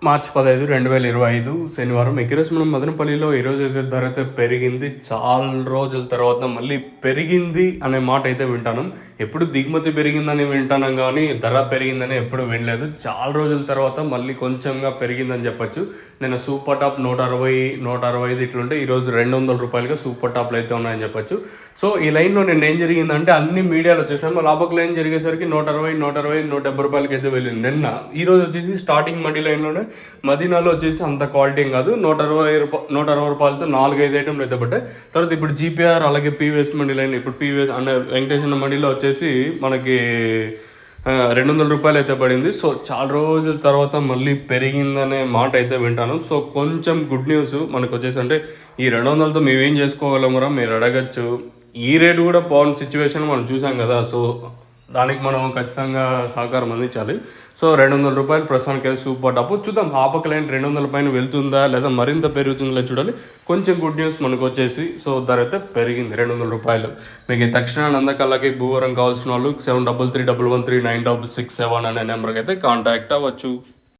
మార్చి 15, 2025 శనివారం. ఈరోజు మనం మదనపల్లిలో ఈరోజు అయితే ధర అయితే పెరిగింది. చాలా రోజుల తర్వాత మళ్ళీ పెరిగింది అనే మాట అయితే వింటాను. ఎప్పుడు దిగుమతి పెరిగిందని వింటాను కానీ ధర పెరిగిందని ఎప్పుడు వినలేదు. చాలా రోజుల తర్వాత మళ్ళీ కొంచెంగా పెరిగిందని చెప్పొచ్చు. నేను సూపర్ టాప్ 160, 165 ఇట్లుంటే ఈరోజు ₹200 సూపర్ టాప్లు అయితే ఉన్నాయని చెప్పొచ్చు. సో ఈ లైన్లో నేను ఏం జరిగిందంటే అన్ని మీడియాలో వచ్చేసాను. మళ్ళీ లాభక్ లైన్ జరిగేసరికి 160, 160, ₹170 అయితే వెళ్ళింది నిన్న. ఈరోజు వచ్చేసి స్టార్టింగ్ మండీ లైన్లోనే మదీనాలో వచ్చేసి అంత క్వాలిటీ ఏం కాదు. ₹160 4-5 ఐటెంలు అయితే పడ్డాయి. తర్వాత ఇప్పుడు జీపీఆర్ అలాగే పీవీఎస్ మండీ లైన్, ఇప్పుడు పీవీఎస్ అంటే వెంకటేశ్వర మండీలో వచ్చేసి మనకి ₹200 అయితే పడింది. సో చాలా రోజుల తర్వాత మళ్ళీ పెరిగిందనే మాట అయితే వింటాను. సో కొంచెం గుడ్ న్యూస్ మనకు వచ్చేసి అంటే ఈ 200తో మేమేం చేసుకోగలమరా మీరు అడగచ్చు. ఈ రేటు కూడా పవన్ సిచ్యువేషన్ మనం చూసాం కదా. సో దానికి మనం ఖచ్చితంగా సహకారం అందించాలి. సో ₹200 ప్రస్తుతానికి అయితే సూపర్ టాప్. చూద్దాం ఆపక లైన్ 200 పైన వెళ్తుందా లేదా మరింత పెరుగుతుందా చూడాలి. కొంచెం గుడ్ న్యూస్ మనకు వచ్చేసి సో ధర అయితే పెరిగింది ₹200. మీకు తక్షణ నందకల్లకి భూవరం కావాల్సిన వాళ్ళు 7331139667 అనే నెంబర్కి అయితే కాంటాక్ట్ అవ్వచ్చు.